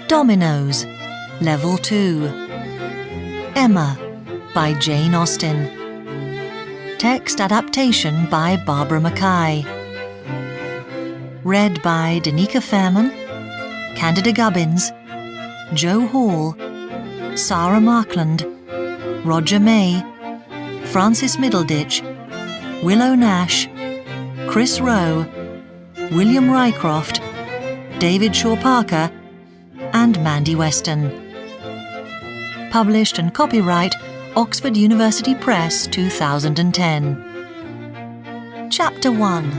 Dominoes, Level 2. Emma by Jane Austen. Text adaptation by Barbara Mackay. Read by Danica Fairman, Candida Gubbins, Joe Hall, Sarah Markland, Roger May, Francis Middleditch, Willow Nash, Chris Rowe, William Rycroft, David Shaw Parker, and Mandy Weston. Published and copyright Oxford University Press 2010. Chapter 1.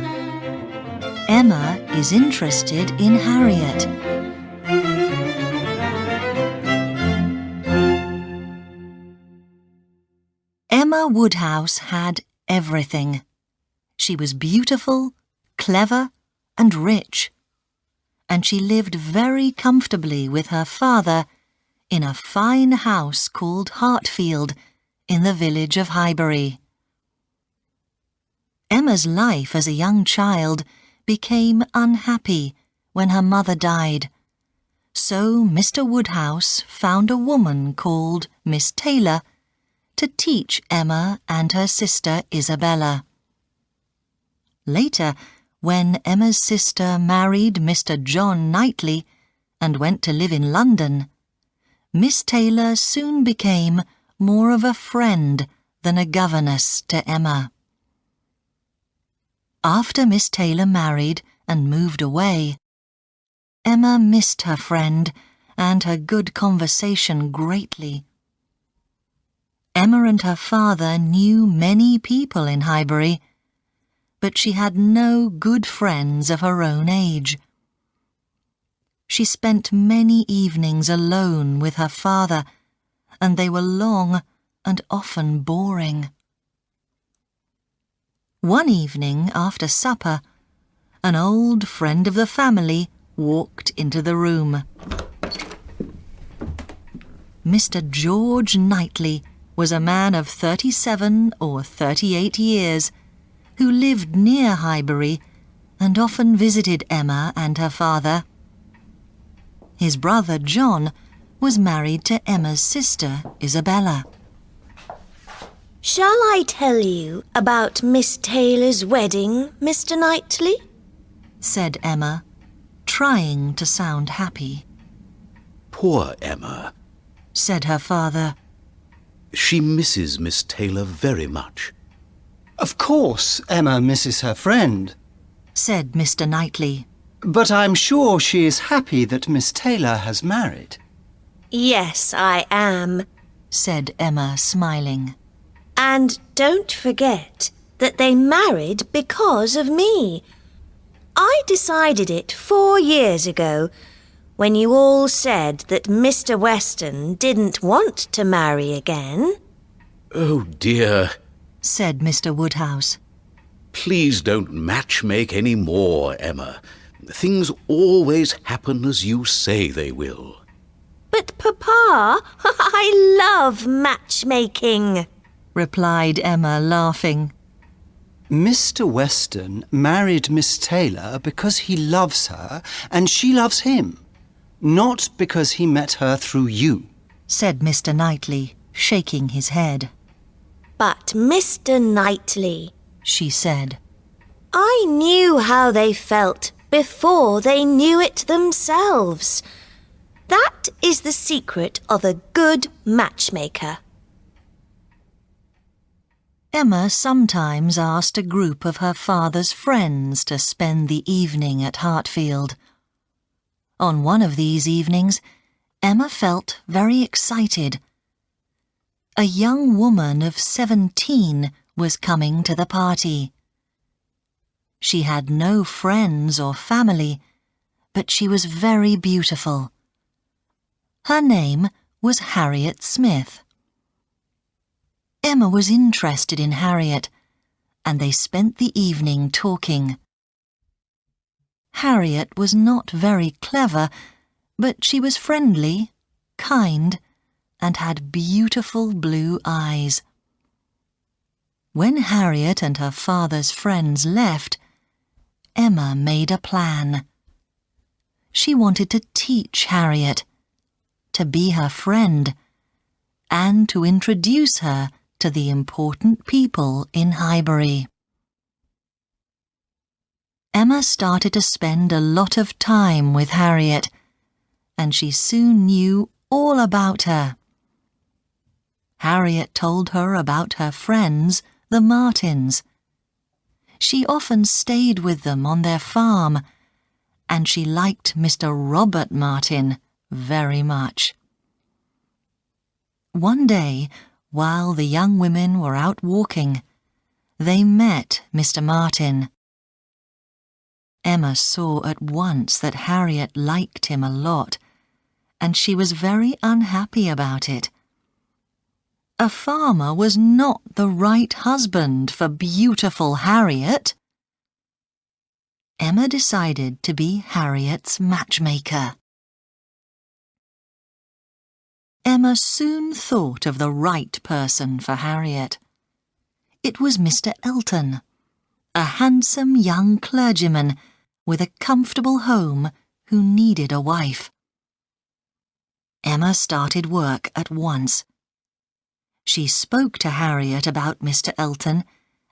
Emma is interested in Harriet. Emma Woodhouse had everything. She was beautiful, clever, and rich. And she lived very comfortably with her father in a fine house called Hartfield in the village of Highbury. Emma's life as a young child became unhappy when her mother died, so Mr. Woodhouse found a woman called Miss Taylor to teach Emma and her sister Isabella. Later, when Emma's sister married Mr. John Knightley and went to live in London, Miss Taylor soon became more of a friend than a governess to Emma. After Miss Taylor married and moved away, Emma missed her friend and her good conversation greatly. Emma and her father knew many people in Highbury, but she had no good friends of her own age. She spent many evenings alone with her father, and they were long and often boring. One evening after supper, an old friend of the family walked into the room. Mr. George Knightley was a man of 37 or 38 years who lived near Highbury and often visited Emma and her father. His brother John was married to Emma's sister Isabella. "Shall I tell you about Miss Taylor's wedding, Mr. Knightley?" said Emma, trying to sound happy. "Poor Emma," said her father. "she misses Miss Taylor very much." "Of course Emma misses her friend," said Mr. Knightley. "but I'm sure she is happy that Miss Taylor has married." "Yes, I am," said Emma, smiling. "And don't forget that they married because of me. I decided it 4 years ago, when you all said that Mr. Weston didn't want to marry again." "Oh dear," said Mr. Woodhouse. "Please don't match-make any more, Emma. Things always happen as you say they will." "But, Papa, I love matchmaking," replied Emma, laughing. Mr. Weston married Miss Taylor because he loves her and she loves him, not because he met her through you," said Mr. Knightley, shaking his head. "But, Mr. Knightley," she said, "I knew how they felt before they knew it themselves. That is the secret of a good matchmaker." Emma sometimes asked a group of her father's friends to spend the evening at Hartfield. On one of these evenings, Emma felt very excited. A young woman of 17 was coming to the party. She had no friends or family, but she was very beautiful. Her name was Harriet Smith. Emma was interested in Harriet, and they spent the evening talking. Harriet was not very clever, but she was friendly, kind, and had beautiful blue eyes. When Harriet and her father's friends left, Emma made a plan. She wanted to teach Harriet, to be her friend, and to introduce her to the important people in Highbury. Emma started to spend a lot of time with Harriet, and she soon knew all about her. Harriet told her about her friends, the Martins. She often stayed with them on their farm, and she liked Mr. Robert Martin very much. One day, while the young women were out walking, they met Mr. Martin. Emma saw at once that Harriet liked him a lot, and she was very unhappy about it. A farmer was not the right husband for beautiful Harriet. Emma decided to be Harriet's matchmaker. Emma soon thought of the right person for Harriet. It was Mr. Elton, a handsome young clergyman with a comfortable home who needed a wife. Emma started work at once. She spoke to Harriet about Mr. Elton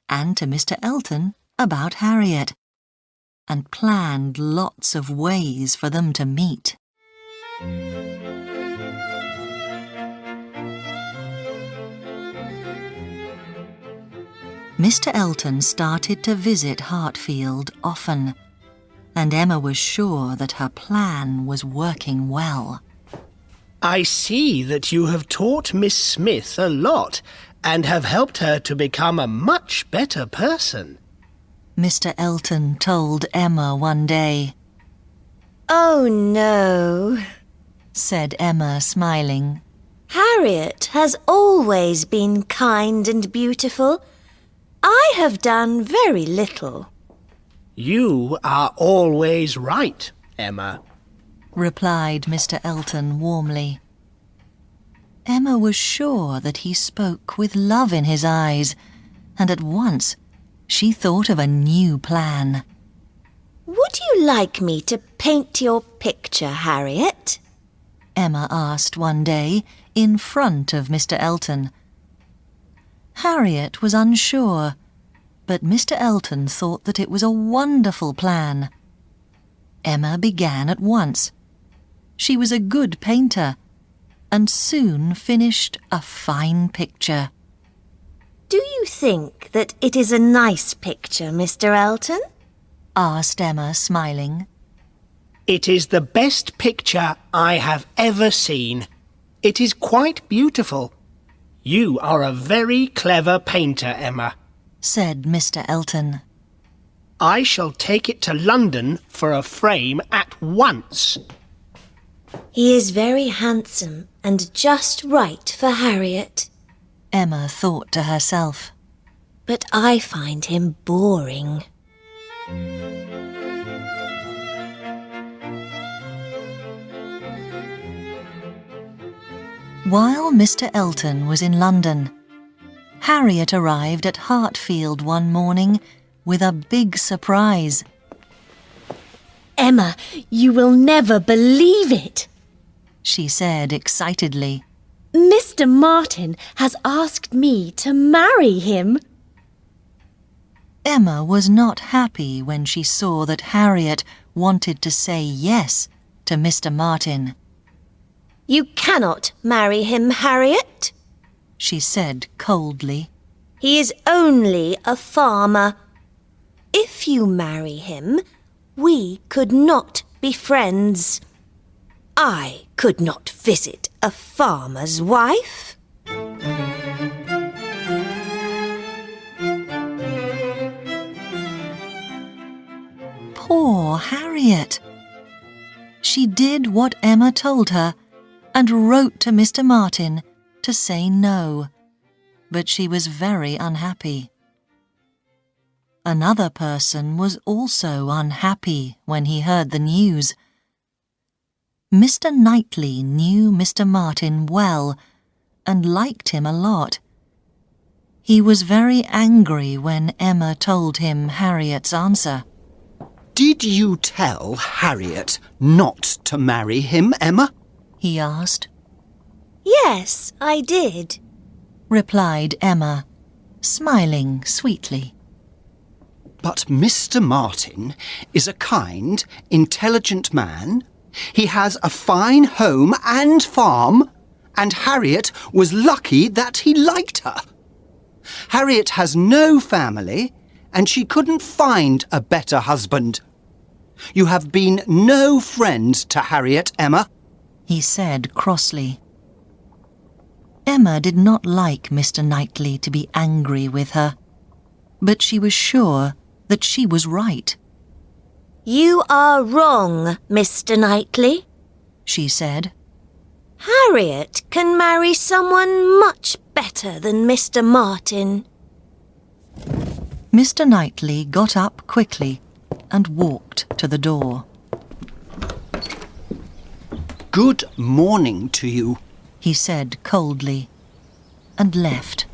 and to Mr. Elton about Harriet, and planned lots of ways for them to meet. Mr. Elton started to visit Hartfield often, and Emma was sure that her plan was working well. I see that you have taught Miss Smith a lot and have helped her to become a much better person, Mr. Elton told Emma one day. Oh, no, Said Emma, smiling. Harriet has always been kind and beautiful. I have done very little. You are always right, Emma. Replied Mr. Elton warmly. Emma was sure that he spoke with love in his eyes, and at once she thought of a new plan. Would you like me to paint your picture, Harriet? Emma asked one day in front of Mr. Elton. Harriet was unsure, but Mr. Elton thought that it was a wonderful plan. Emma began at once. She was a good painter, and soon finished a fine picture. Do you think that it is a nice picture, Mr. Elton? Asked Emma, smiling. It is the best picture I have ever seen. It is quite beautiful. You are a very clever painter, Emma, Said Mr. Elton. I shall take it to London for a frame at once. He is very handsome and just right for Harriet. Emma thought to herself. But I find him boring. While Mr. Elton was in London, Harriet arrived at Hartfield one morning with a big surprise. Emma, you will never believe it. She said excitedly. Mr. Martin has asked me to marry him. Emma was not happy when she saw that Harriet wanted to say yes to Mr. Martin. You cannot marry him, Harriet, She said coldly. He is only a farmer. If you marry him, we could not be friends. I could not visit a farmer's wife. Poor Harriet! She did what Emma told her and wrote to Mr. Martin to say no, but she was very unhappy. Another person was also unhappy when he heard the news. Mr. Knightley knew Mr. Martin well and liked him a lot. He was very angry when Emma told him Harriet's answer. Did you tell Harriet not to marry him, Emma? He asked. Yes, I did. Replied Emma, smiling sweetly. But Mr. Martin is a kind, intelligent man. He has a fine home and farm, and Harriet was lucky that he liked her. Harriet has no family, and she couldn't find a better husband. You have been no friend to Harriet, Emma, he said crossly. Emma did not like Mr. Knightley to be angry with her, but she was sure that she was right. You are wrong, Mr. Knightley, she said. Harriet can marry someone much better than Mr. Martin. Mr. Knightley got up quickly and walked to the door. Good morning to you, he said coldly, and left.